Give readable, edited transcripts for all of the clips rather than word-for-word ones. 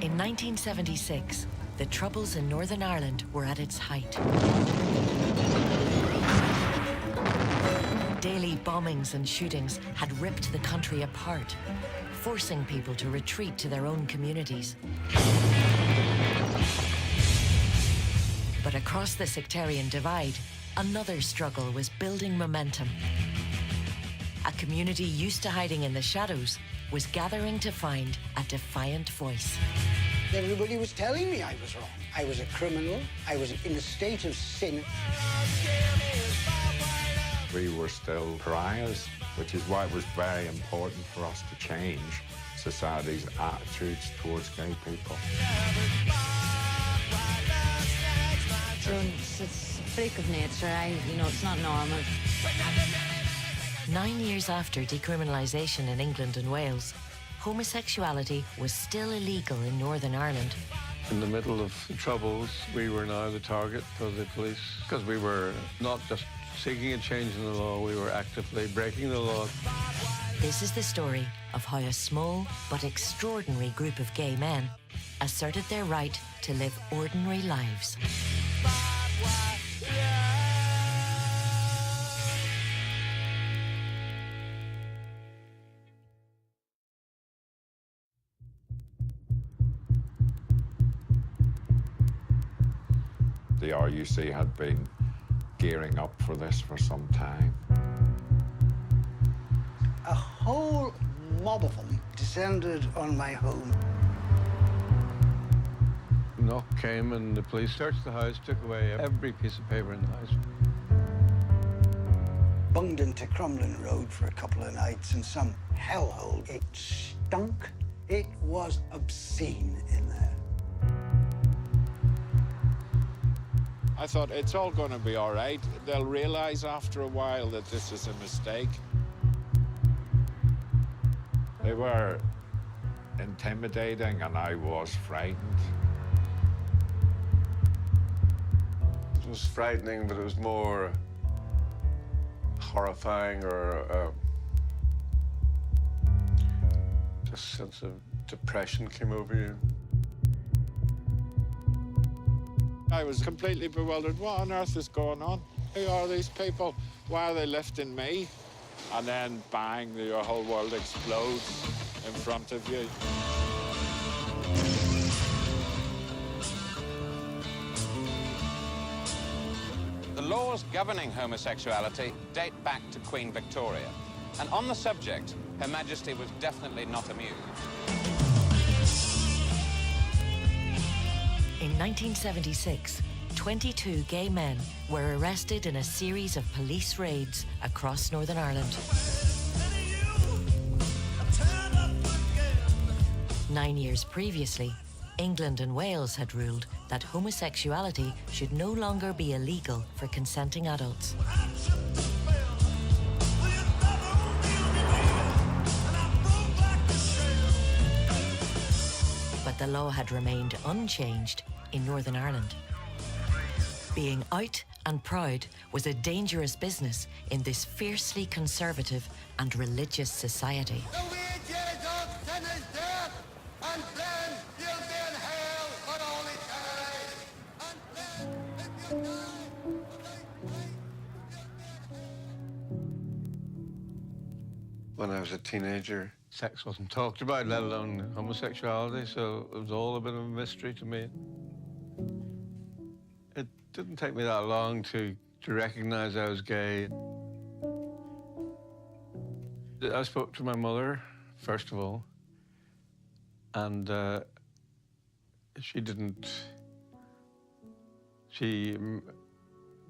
In 1976, the Troubles in Northern Ireland were at its height. Daily bombings and shootings had ripped the country apart, forcing people to retreat to their own communities. But across the sectarian divide, another struggle was building momentum. A community used to hiding in the shadows was gathering to find a defiant voice. Everybody was telling me I was wrong. I was a criminal. I was in a state of sin. We were still pariahs, which is why it was very important for us to change society's attitudes towards gay people. It's a freak of nature. It's not normal. 9 years after decriminalisation in England and Wales, homosexuality was still illegal in Northern Ireland. In the middle of the Troubles, we were now the target for the police because we were not just seeking a change in the law, we were actively breaking the law. This is the story of how a small but extraordinary group of gay men asserted their right to live ordinary lives. The RUC had been gearing up for this for some time. A whole mob of them descended on my home. Knock came and the police searched the house, took away every piece of paper in the house. Bunged into Crumlin Road for a couple of nights in some hellhole. It stunk. It was obscene in there. I thought it's all going to be all right. They'll realize after a while that this is a mistake. They were intimidating and I was frightened. It was frightening, but it was more horrifying or just a sense of depression came over you. I was completely bewildered. What on earth is going on? Who are these people? Why are they lifting me? And then, bang, your whole world explodes in front of you. The laws governing homosexuality date back to Queen Victoria. And on the subject, Her Majesty was definitely not amused. In 1976, 22 gay men were arrested in a series of police raids across Northern Ireland. 9 years previously, England and Wales had ruled that homosexuality should no longer be illegal for consenting adults. But the law had remained unchanged in Northern Ireland. Being out and proud was a dangerous business in this fiercely conservative and religious society. When I was a teenager, sex wasn't talked about, let alone homosexuality, so it was all a bit of a mystery to me. It didn't take me that long to recognize I was gay. I spoke to my mother, first of all, and she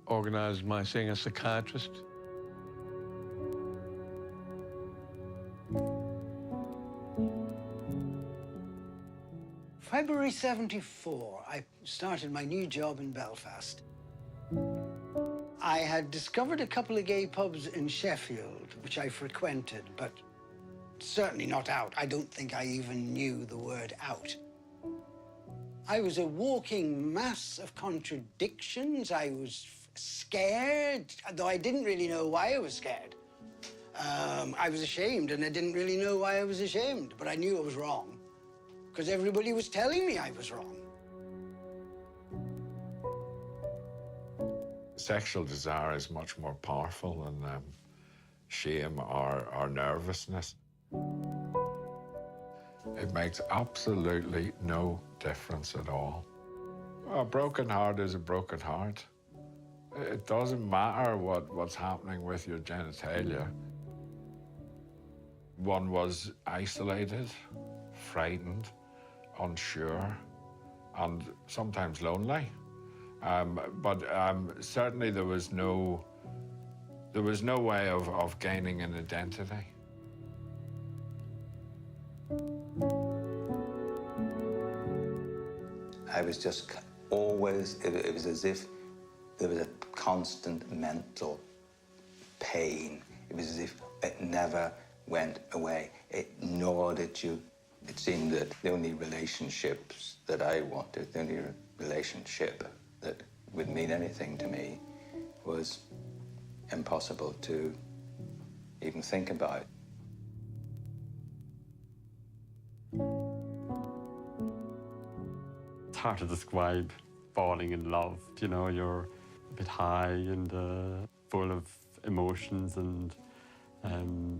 organized my seeing a psychiatrist. February 74, I started my new job in Belfast. I had discovered a couple of gay pubs in Sheffield, which I frequented, but certainly not out. I don't think I even knew the word out. I was a walking mass of contradictions. I was scared, though I didn't really know why I was scared. I was ashamed, and I didn't really know why I was ashamed, but I knew I was wrong, because everybody was telling me I was wrong. Sexual desire is much more powerful than shame or nervousness. It makes absolutely no difference at all. A broken heart is a broken heart. It doesn't matter what's happening with your genitalia. One was isolated, frightened, unsure, and sometimes lonely. But certainly there was no way of gaining an identity. I was just always, it was as if there was a constant mental pain. It was as if it never went away. It gnawed at you. It seemed that the only relationships that I wanted, the only relationship that would mean anything to me was impossible to even think about. It's hard to describe falling in love. You know, you're a bit high and full of emotions and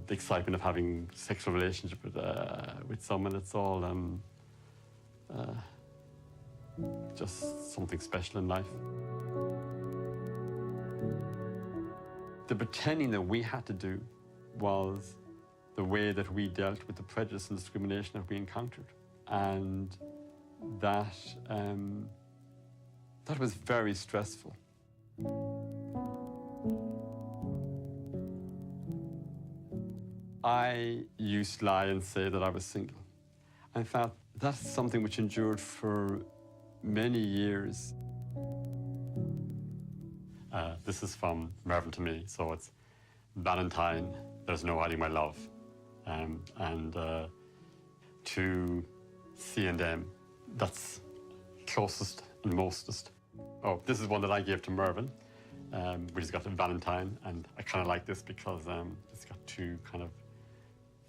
the excitement of having a sexual relationship with someone. It's all just something special in life. The pretending that we had to do was the way that we dealt with the prejudice and discrimination that we encountered. And that was very stressful. I used to lie and say that I was single. In fact, that's something which endured for many years. This is from Mervyn to me, so it's Valentine, there's no hiding my love. And to C&M, that's closest and mostest. Oh, this is one that I gave to Mervyn, which has got a Valentine, and I kind of like this because it's got two kind of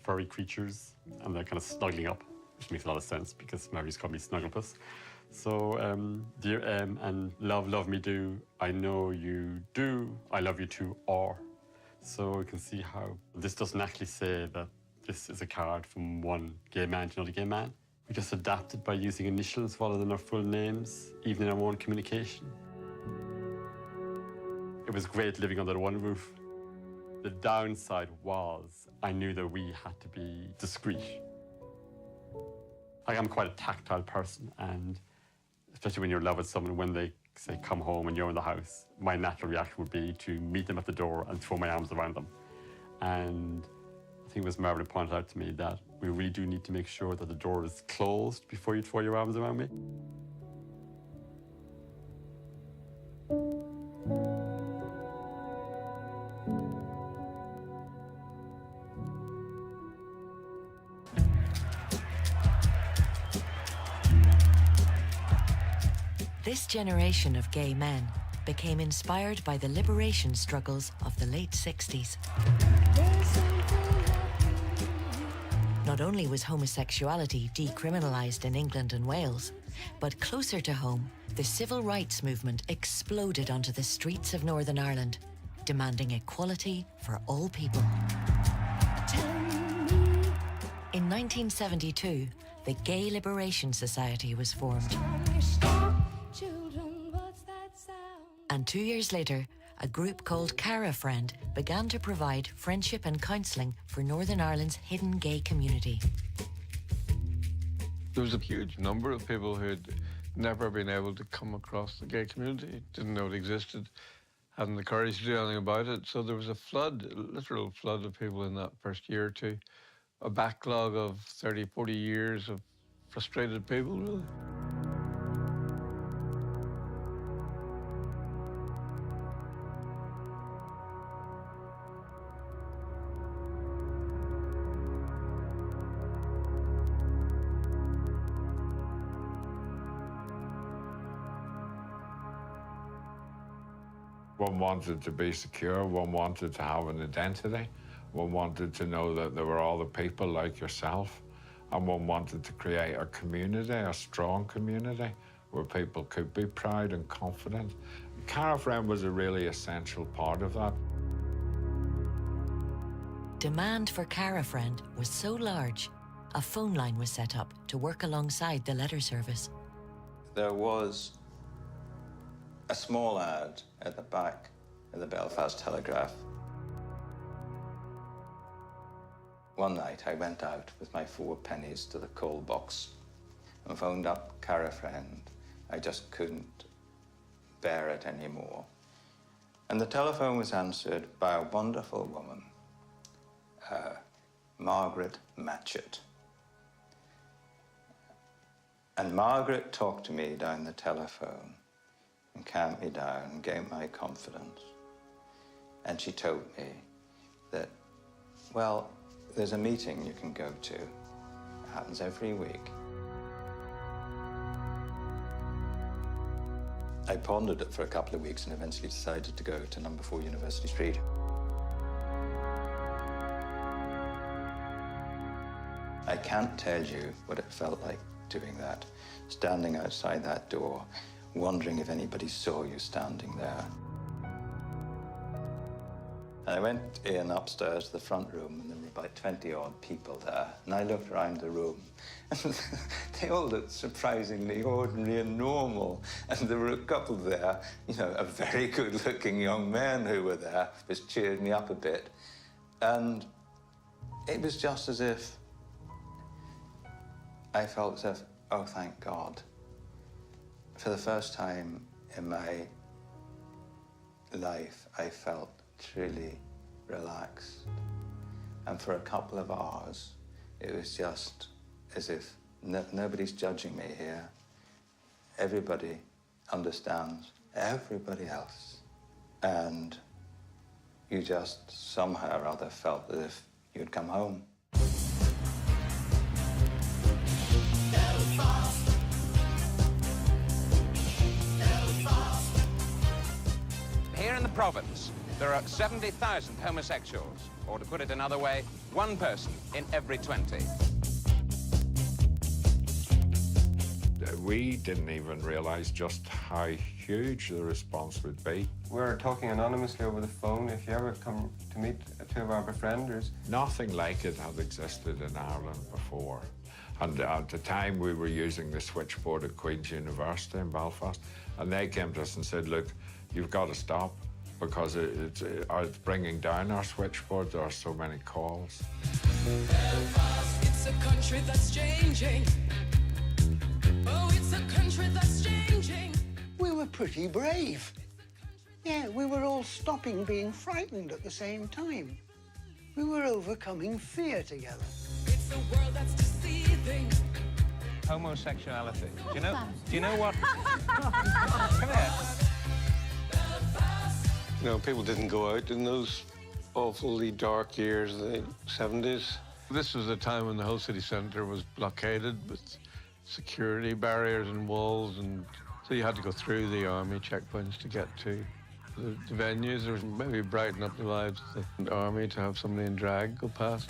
furry creatures, and they're kind of snuggling up, which makes a lot of sense because Mary's called me Snugglepuss. So, dear M, and love me do, I know you do, I love you too, or. So you can see how this doesn't actually say that this is a card from one gay man to another gay man. We just adapted by using initials rather than our full names, even in our own communication. It was great living under one roof. The downside was I knew that we had to be discreet. I'm quite a tactile person, and especially when you're in love with someone, when they say come home and you're in the house, my natural reaction would be to meet them at the door and throw my arms around them. And I think it was Marvin who pointed out to me that we really do need to make sure that the door is closed before you throw your arms around me. This generation of gay men became inspired by the liberation struggles of the late 60s. Not only was homosexuality decriminalised in England and Wales, but closer to home, the civil rights movement exploded onto the streets of Northern Ireland, demanding equality for all people. In 1972, the Gay Liberation Society was formed. And 2 years later, a group called Cara Friend began to provide friendship and counselling for Northern Ireland's hidden gay community. There was a huge number of people who had never been able to come across the gay community, didn't know it existed, hadn't the courage to do anything about it. So there was a flood, a literal flood of people in that first year or two, a backlog of 30, 40 years of frustrated people, really. One wanted to be secure, one wanted to have an identity, one wanted to know that there were other people like yourself, And one wanted to create a community, a strong community, where people could be proud and confident. Carafriend was a really essential part of that. Demand for Carafriend was so large, a phone line was set up to work alongside the letter service. There was a small ad at the back of the Belfast Telegraph. One night I went out with my 4 pennies to the coal box and phoned up Carafriend. I just couldn't bear it anymore. And the telephone was answered by a wonderful woman, Margaret Matchett. And Margaret talked to me down the telephone and calmed me down and gave my confidence. And she told me that, well, there's a meeting you can go to. It happens every week. I pondered it for a couple of weeks and eventually decided to go to number 4 University Street. I can't tell you what it felt like doing that, standing outside that door, wondering if anybody saw you standing there. And I went in upstairs to the front room, and there were about 20-odd people there. And I looked around the room, and they all looked surprisingly ordinary and normal. And there were a couple there, you know, a very good-looking young men who were there, which cheered me up a bit. And it was just as if I felt as if, oh, thank God. For the first time in my life, I felt truly relaxed. And for a couple of hours, it was just as if nobody's judging me here. Everybody understands everybody else. And you just somehow or other felt as if you'd come home. Here in the province, there are 70,000 homosexuals, or to put it another way, 1 person in every 20. We didn't even realize just how huge the response would be. We're talking anonymously over the phone. If you ever come to meet 2 of our befrienders. Nothing like it had existed in Ireland before. And at the time, we were using the switchboard at Queen's University in Belfast, and they came to us and said, look, you've got to stop, because it's bringing down our switchboard. There are so many calls. Belfast, it's a country that's changing. Oh, it's a country that's changing. We were pretty brave. Yeah, we were all stopping being frightened at the same time. We were overcoming fear together. It's a world that's deceiving. Homosexuality. Do you know what? Come here. You know, people didn't go out in those awfully dark years of the 70s. This was a time when the whole city centre was blockaded with security barriers and walls, and so you had to go through the army checkpoints to get to the venues. There was maybe brighten up the lives of the army to have somebody in drag go past.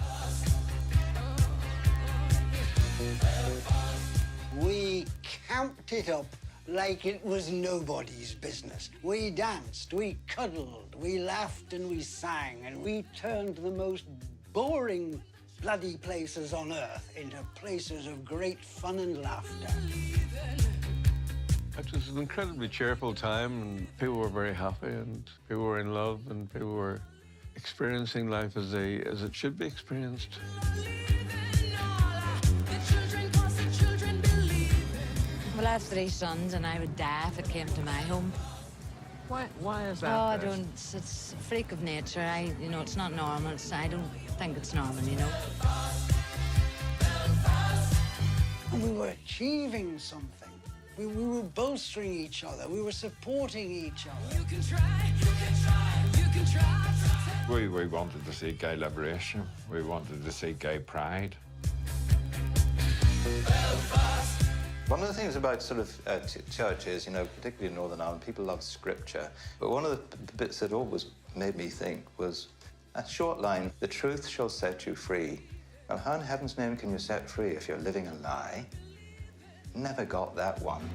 We camped it up like it was nobody's business. We danced, we cuddled, we laughed and we sang, and we turned the most boring bloody places on earth into places of great fun and laughter. It was an incredibly cheerful time, and people were very happy, and people were in love, and people were experiencing life as it should be experienced. Well, I have 3 sons, and I would die if it came to my home. Why is that? Oh, I don't. It's a freak of nature. You know, it's not normal. I don't think it's normal, you know. And we were achieving something. We were bolstering each other. We were supporting each other. You can try, you can try, you can try. We wanted to see gay liberation. We wanted to see gay pride. One of the things about sort of churches, you know, particularly in Northern Ireland, people love scripture. But one of the bits that always made me think was that short line, "The truth shall set you free." Well, how in heaven's name can you set free if you're living a lie? Never got that one.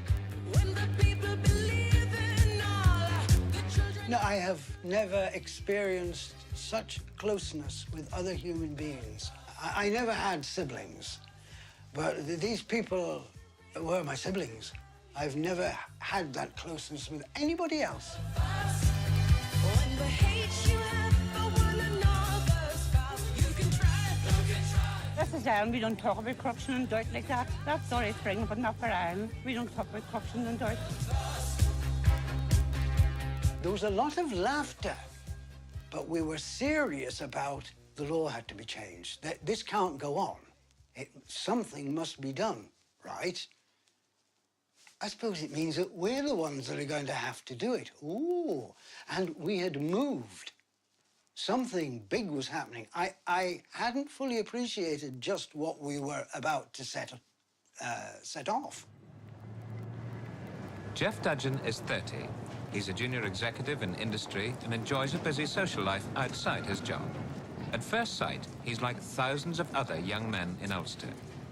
No, I have never experienced such closeness with other human beings. I never had siblings, but these people were my siblings. I've never had that closeness with anybody else. This is Ireland. We don't talk about corruption in dirt like that. That's sorry spring, but not for Ireland. We don't talk about corruption in dirt. There was a lot of laughter, but we were serious about the law had to be changed. That this can't go on. Something must be done, right? I suppose it means that we're the ones that are going to have to do it. Ooh, and we had moved. Something big was happening. I hadn't fully appreciated just what we were about to set off. Jeff Dudgeon is 30. He's a junior executive in industry and enjoys a busy social life outside his job. At first sight, he's like thousands of other young men in Ulster,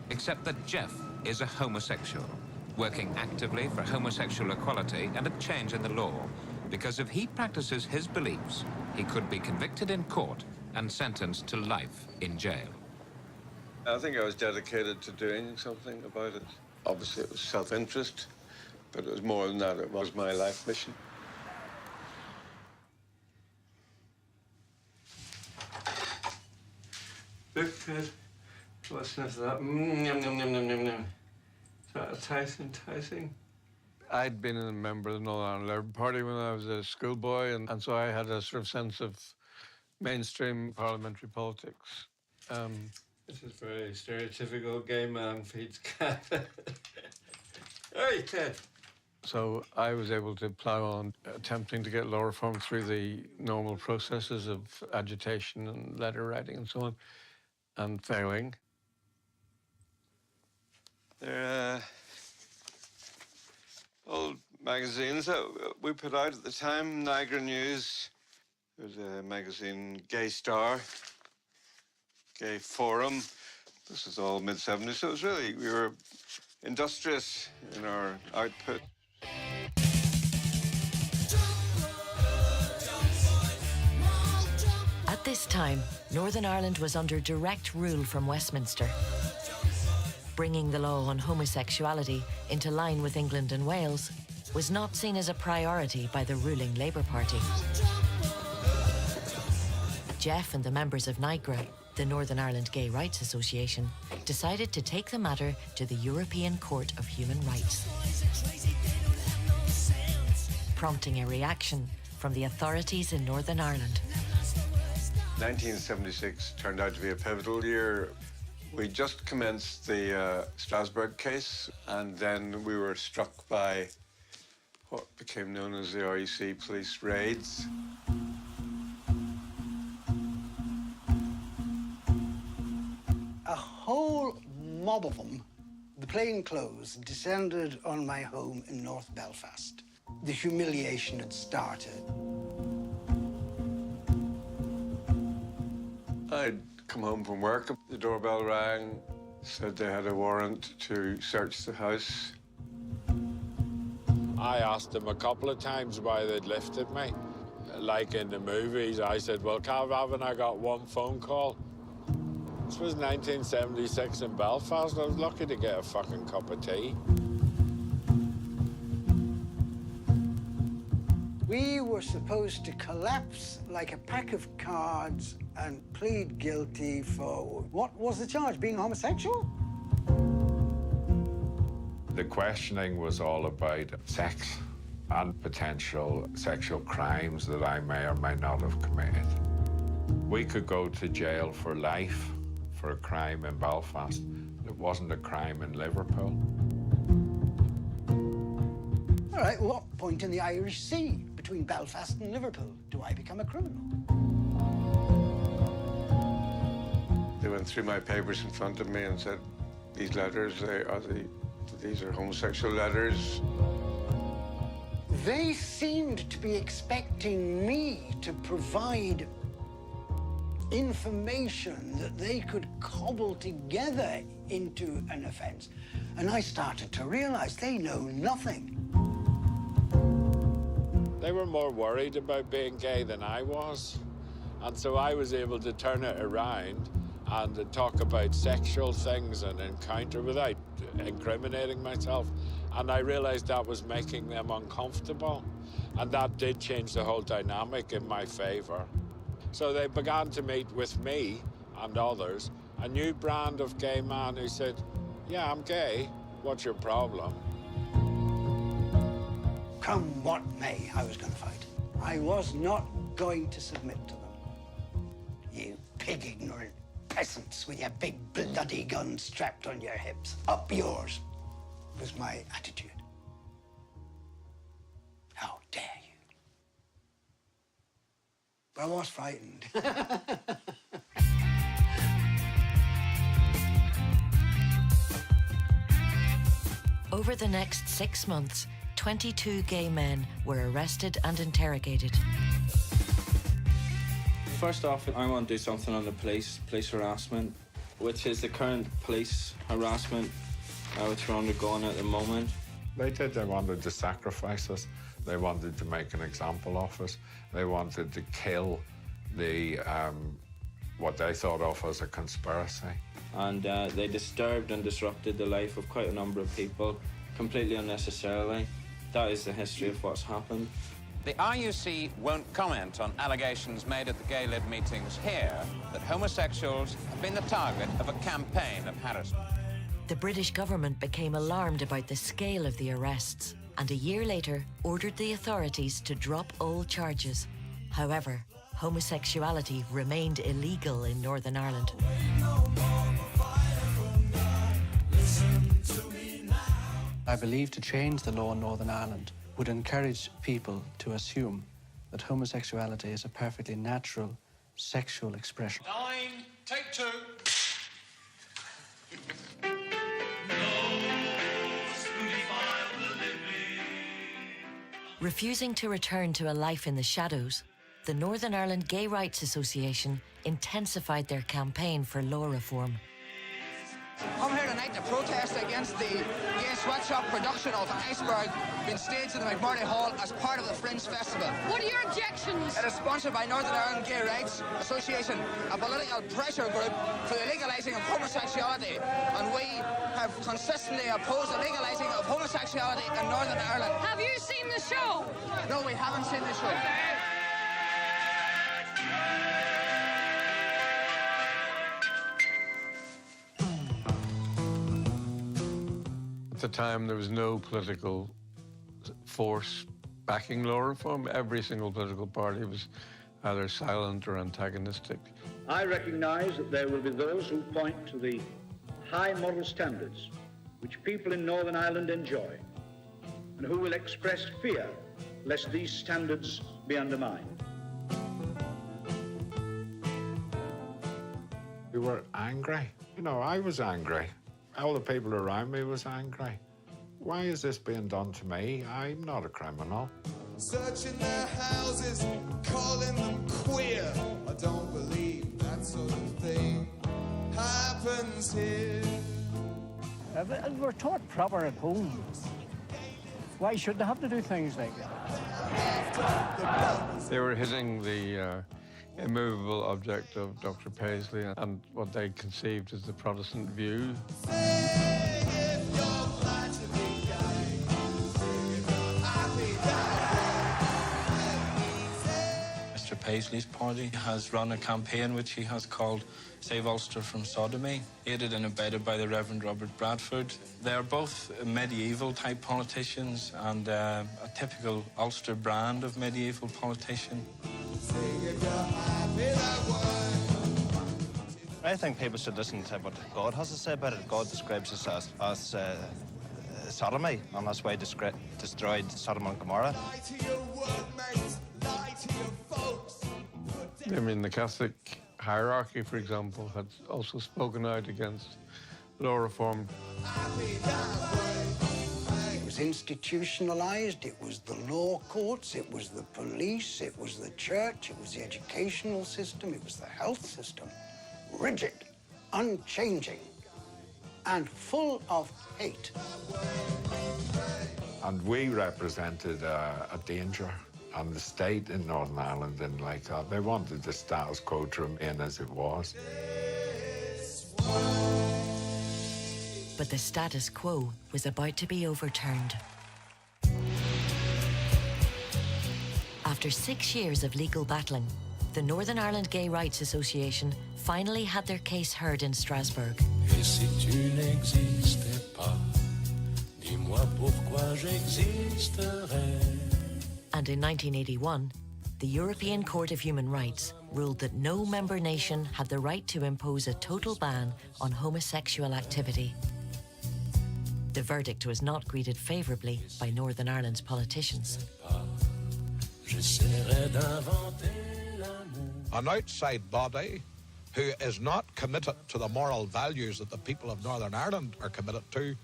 except that Jeff is a homosexual, working actively for homosexual equality and a change in the law, because if he practices his beliefs, he could be convicted in court and sentenced to life in jail. I think I was dedicated to doing something about it. Obviously, it was self-interest, but it was more than that. It was my life mission. Look, Ted. What's next to that? Yum, yum, yum, yum, yum, yum. Is that enticing? I'd been a member of the Northern Ireland Labour Party when I was a schoolboy, and so I had a sort of sense of mainstream parliamentary politics. This is very stereotypical gay man feeds cat. Hey, Ted. So I was able to plough on, attempting to get law reform through the normal processes of agitation and letter writing and so on, and failing. They're old magazines that we put out at the time. Niagara News. There was a magazine, Gay Star, Gay Forum. This was all mid-70s, so it was really, we were industrious in our output. At this time, Northern Ireland was under direct rule from Westminster. Bringing the law on homosexuality into line with England and Wales was not seen as a priority by the ruling Labour Party. Jeff and the members of NIGRA, the Northern Ireland Gay Rights Association, decided to take the matter to the European Court of Human Rights, prompting a reaction from the authorities in Northern Ireland. 1976 turned out to be a pivotal year. We just commenced the Strasbourg case, and then we were struck by what became known as the REC police raids. A whole mob of them, the plainclothes, descended on my home in North Belfast. The humiliation had started. I'd come home from work, the doorbell rang, said they had a warrant to search the house. I asked them a couple of times why they'd lifted me. Like in the movies, I said, well, haven't I got one phone call? This was 1976 in Belfast. I was lucky to get a fucking cup of tea. We were supposed to collapse like a pack of cards and plead guilty for, what was the charge, being homosexual? The questioning was all about sex and potential sexual crimes that I may or may not have committed. We could go to jail for life for a crime in Belfast. It wasn't a crime in Liverpool. All right, well, what point in the Irish Sea between Belfast and Liverpool do I become a criminal? They went through my papers in front of me and said, these letters, these are homosexual letters. They seemed to be expecting me to provide information that they could cobble together into an offence. And I started to realize they know nothing. They were more worried about being gay than I was. And so I was able to turn it around and to talk about sexual things and encounter without incriminating myself. And I realized that was making them uncomfortable. And that did change the whole dynamic in my favor. So they began to meet with me and others, a new brand of gay man who said, yeah, I'm gay. What's your problem? Come what may, I was going to fight. I was not going to submit to them. You pig-ignorant peasants with your big bloody guns strapped on your hips. Up yours, was my attitude. How dare you? But I was frightened. Over the next 6 months, 22 gay men were arrested and interrogated. First off, I want to do something on the police harassment, which is the current police harassment which we're undergoing at the moment. They wanted to sacrifice us. They wanted to make an example of us. They wanted to kill the, what they thought of as a conspiracy. And they disturbed and disrupted the life of quite a number of people, completely unnecessarily. That is the history of what's happened. The RUC won't comment on allegations made at the gay-led meetings here that homosexuals have been the target of a campaign of harassment. The British government became alarmed about the scale of the arrests and a year later ordered the authorities to drop all charges. However, homosexuality remained illegal in Northern Ireland. I believe to change the law in Northern Ireland would encourage people to assume that homosexuality is a perfectly natural sexual expression. 9, take 2. Refusing to return to a life in the shadows, the Northern Ireland Gay Rights Association intensified their campaign for law reform. I'm here tonight to protest against the gay sweatshop production of Iceberg being staged in the McMurray Hall as part of the Fringe Festival. What are your objections? It is sponsored by Northern Ireland Gay Rights Association, a political pressure group for the legalising of homosexuality, and we have consistently opposed the legalising of homosexuality in Northern Ireland. Have you seen the show? No, we haven't seen the show. At the time, there was no political force backing law reform. Every single political party was either silent or antagonistic. I recognise that there will be those who point to the high moral standards which people in Northern Ireland enjoy, and who will express fear lest these standards be undermined. We were angry. You know, I was angry. All the people around me was angry. Why is this being done to me? I'm not a criminal. Searching their houses, calling them queer. I don't believe that sort of thing happens here. We're taught proper at home. Why should they have to do things like that? They were hitting the immovable object of Dr. Paisley and what they conceived as the Protestant view. Mr. Paisley's party has run a campaign which he has called Save Ulster from Sodomy, aided and abetted by the Reverend Robert Bradford. They are both medieval-type politicians and a typical Ulster brand of medieval politician. I think people should listen to what God has to say about it. God describes us as sodomy, and that's why he destroyed Sodom and Gomorrah. I mean, the Catholic hierarchy, for example, had also spoken out against law reform. It was institutionalized, it was the law courts, it was the police, it was the church, it was the educational system, it was the health system. Rigid, unchanging, and full of hate. And we represented a danger. And the state in Northern Ireland didn't like that. They wanted the status quo to remain as it was. But the status quo was about to be overturned. After 6 years of legal battling, the Northern Ireland Gay Rights Association finally had their case heard in Strasbourg. Et si tu n'existais pas, dis-moi pourquoi j'existerais. And in 1981, the European Court of Human Rights ruled that no member nation had the right to impose a total ban on homosexual activity. The verdict was not greeted favourably by Northern Ireland's politicians. An outside body who is not committed to the moral values that the people of Northern Ireland are committed to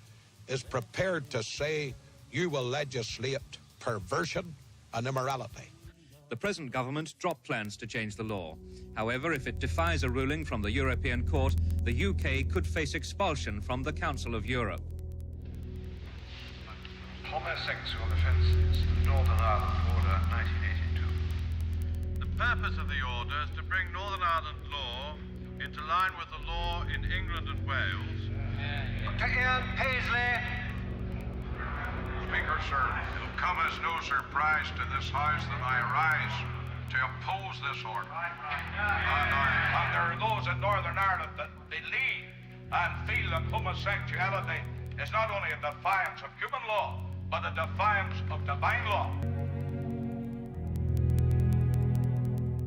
is prepared to say you will legislate perversion and immorality. The present government dropped plans to change the law. However, if it defies a ruling from the European Court, the UK could face expulsion from the Council of Europe. Homosexual offences, Northern Ireland Order 1982. The purpose of the order is to bring Northern Ireland law into line with the law in England and Wales. To Ian Paisley. Speaker, sir, it'll come as no surprise to this House that I rise to oppose this order. And there are those in Northern Ireland that believe and feel that homosexuality is not only a defiance of human law, but a defiance of divine law.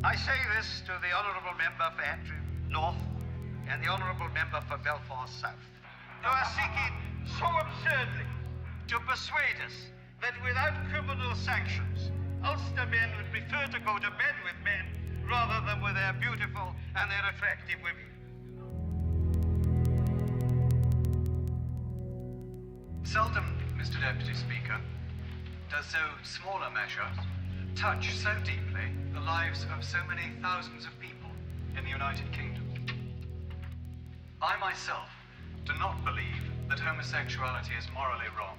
I say this to the Honourable Member for Antrim North and the Honourable Member for Belfast South, who are seeking so absurdly to persuade us that without criminal sanctions, Ulster men would prefer to go to bed with men rather than with their beautiful and their attractive women. Seldom, Mr. Deputy Speaker, does so small a measure touch so deeply the lives of so many thousands of people in the United Kingdom. I myself do not believe that homosexuality is morally wrong,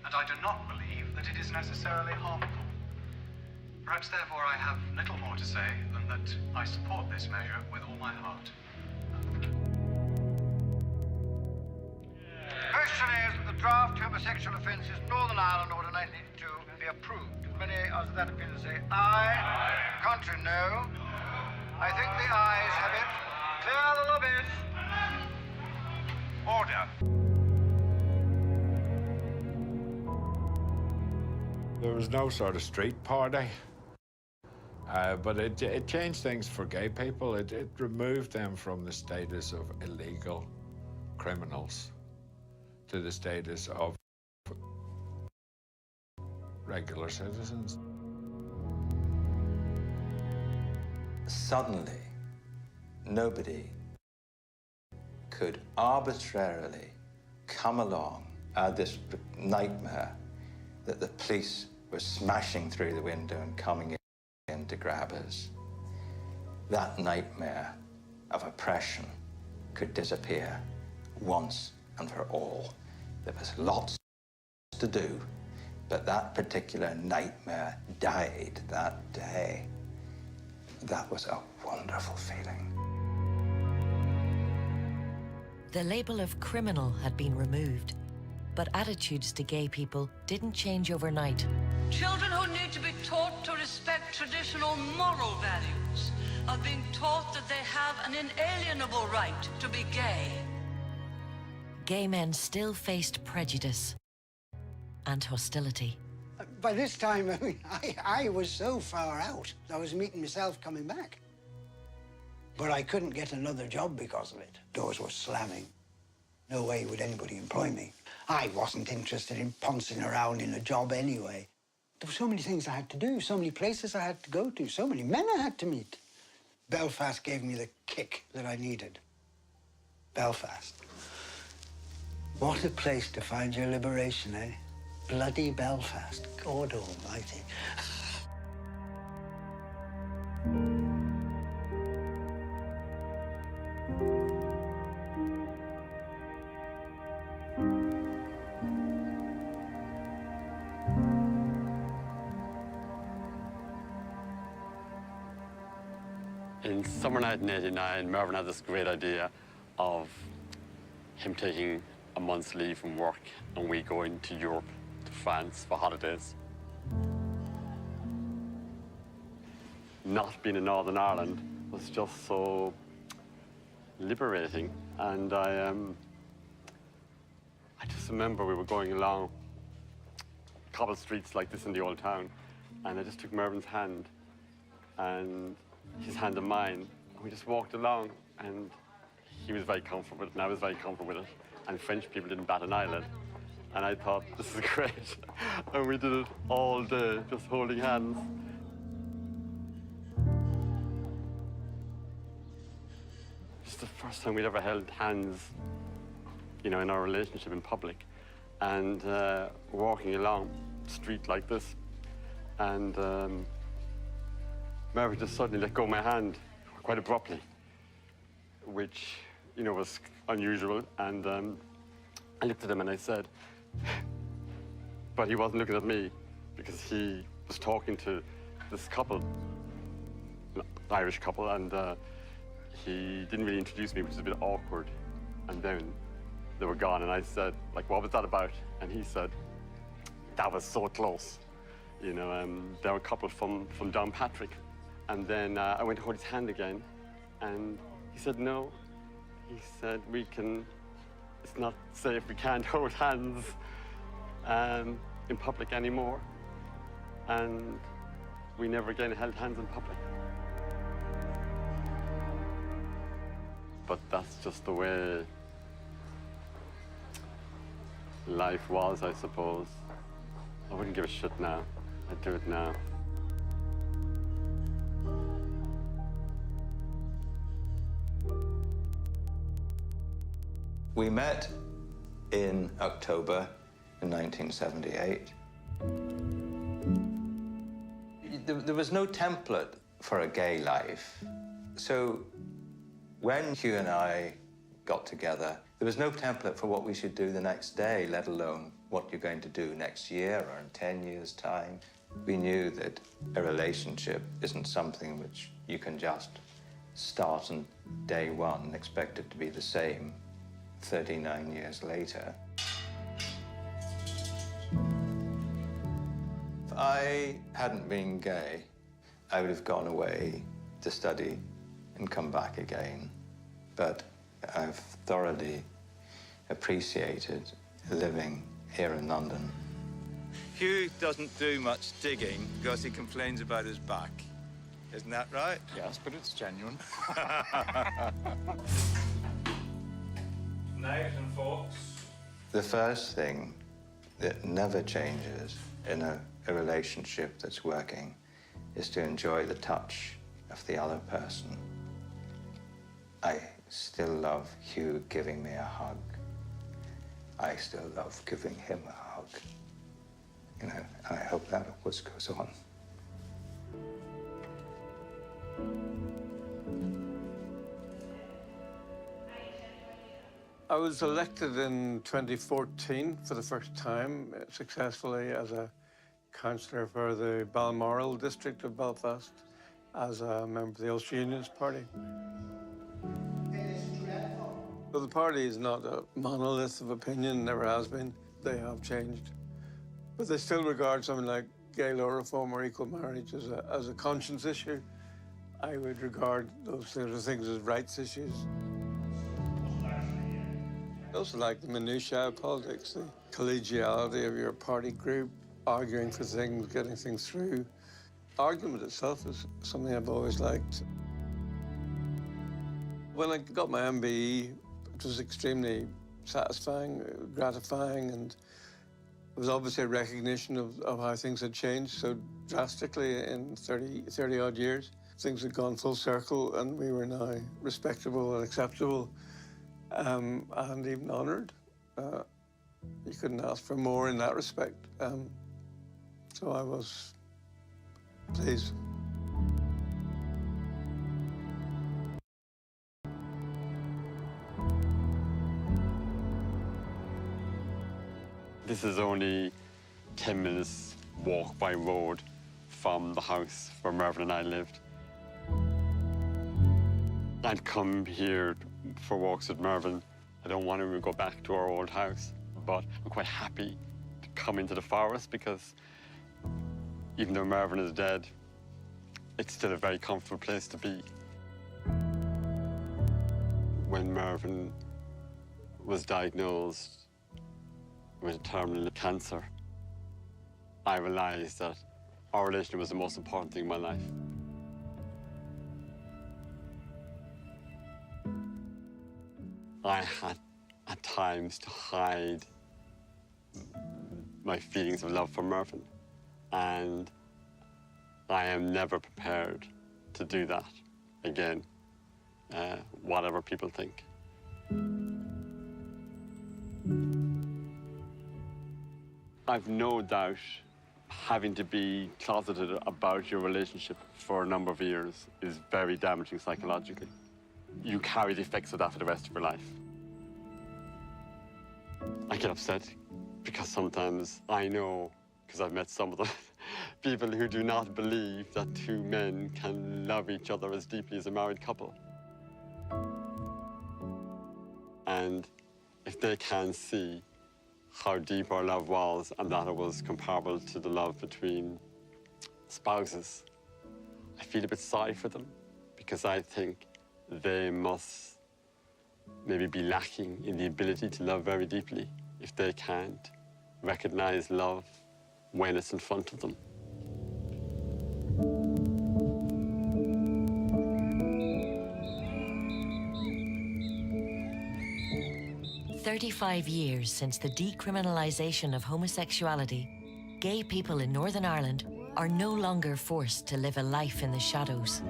and I do not believe that it is necessarily harmful. Perhaps therefore I have little more to say than that I support this measure with all my heart. The question is that the draft homosexual offences Northern Ireland Order 1982 be approved. Many answer that opinion say aye. Aye. Contrary, no. I think the ayes have it. Clear the lobbies. Order. There was no sort of street party, but it changed things for gay people. It removed them from the status of illegal criminals to the status of regular citizens. Suddenly, nobody could arbitrarily come along at this nightmare that the police were smashing through the window and coming in to grab us. That nightmare of oppression could disappear once and for all. There was lots to do, but that particular nightmare died that day. That was a wonderful feeling. The label of criminal had been removed, but attitudes to gay people didn't change overnight. Children who need to be taught to respect traditional moral values are being taught that they have an inalienable right to be gay. Gay men still faced prejudice and hostility. By this time, I mean, I was so far out. I was meeting myself coming back. But I couldn't get another job because of it. Doors were slamming. No way would anybody employ me. I wasn't interested in pouncing around in a job anyway. There were so many things I had to do, so many places I had to go to, so many men I had to meet. Belfast gave me the kick that I needed. Belfast. What a place to find your liberation, eh? bloody Belfast. God almighty. In summer 1989, Mervyn had this great idea of him taking a month's leave from work and we going to Europe, to France for holidays. Not being in Northern Ireland was just so liberating, and I just remember we were going along cobble streets like this in the old town, and I just took Mervyn's hand and his hand in mine, and we just walked along, and he was very comfortable with it, and I was very comfortable with it, and French people didn't bat an eyelid. And I thought, this is great. And we did it all day, just holding hands. It's the first time we'd ever held hands, you know, in our relationship in public. And walking along the street like this, and Mervyn just suddenly let go of my hand quite abruptly, which, you know, was unusual. And I looked at him and I said, but he wasn't looking at me because he was talking to this couple, an Irish couple, and he didn't really introduce me, which is a bit awkward. And then they were gone, and I said, like, what was that about? And he said, that was so close. You know, they were a couple from Downpatrick. And then I went to hold his hand again, and he said, no. He said, it's not safe, we can't hold hands in public anymore. And we never again held hands in public. But that's just the way life was, I suppose. I wouldn't give a shit now. I'd do it now. We met in October in 1978. There was no template for a gay life. So when Hugh and I got together, there was no template for what we should do the next day, let alone what you're going to do next year or in 10 years' time. We knew that a relationship isn't something which you can just start on day one and expect it to be the same 39 years later. If I hadn't been gay, I would have gone away to study and come back again. But I've thoroughly appreciated living here in London. Hugh doesn't do much digging because he complains about his back. Isn't that right? Yes, but it's genuine. Knives and forks. The first thing that never changes in a relationship that's working is to enjoy the touch of the other person. I still love Hugh giving me a hug. I still love giving him a hug. You know, and I hope that always goes on. I was elected in 2014 for the first time successfully as a councillor for the Balmoral district of Belfast as a member of the Ulster Unionist Party. Well, the party is not a monolith of opinion, never has been. They have changed. But they still regard something like gay law reform or equal marriage as a conscience issue. I would regard those sort of things as rights issues. I also like the minutiae of politics, the collegiality of your party group, arguing for things, getting things through. Argument itself is something I've always liked. When I got my MBE, it was extremely satisfying, gratifying, and it was obviously a recognition of how things had changed so drastically in 30-odd years. Things had gone full circle, and we were now respectable and acceptable, and even honoured. You couldn't ask for more in that respect. So I was pleased. This is only 10 minutes walk by road from the house where Mervyn and I lived. I'd come here for walks with Mervyn. I don't want to go back to our old house, but I'm quite happy to come into the forest because even though Mervyn is dead, it's still a very comfortable place to be. When Mervyn was diagnosed with terminal cancer, I realized that our relationship was the most important thing in my life. I had at times to hide my feelings of love for Mervyn, and I am never prepared to do that again, whatever people think. I've no doubt having to be closeted about your relationship for a number of years is very damaging psychologically. You carry the effects of that for the rest of your life. I get upset because sometimes I know, because I've met some of the people who do not believe that two men can love each other as deeply as a married couple. And if they can see how deep our love was and that it was comparable to the love between spouses, I feel a bit sorry for them because I think they must maybe be lacking in the ability to love very deeply if they can't recognize love when it's in front of them. "35 years since the decriminalisation of homosexuality, gay people in Northern Ireland are no longer forced to live a life in the shadows.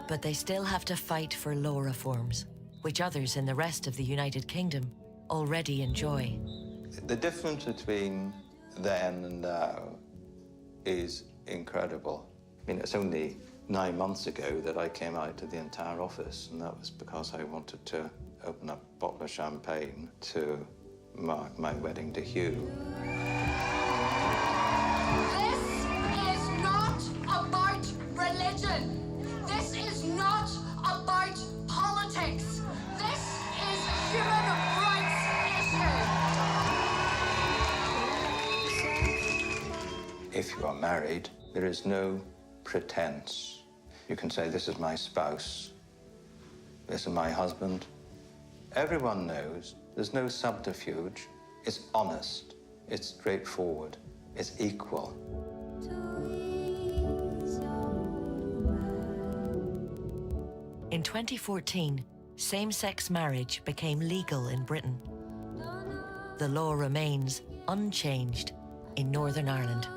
But they still have to fight for law reforms, which others in the rest of the United Kingdom already enjoy. The difference between then and now is incredible. I mean, it's only 9 months ago that I came out to the entire office, and that was because I wanted to open up a bottle of champagne to mark my wedding to Hugh. This is not about religion. This is not about politics. This is a human rights issue. If you are married, there is no pretense. You can say, this is my spouse, this is my husband. Everyone knows there's no subterfuge. It's honest, it's straightforward, it's equal. In 2014, same-sex marriage became legal in Britain. The law remains unchanged in Northern Ireland.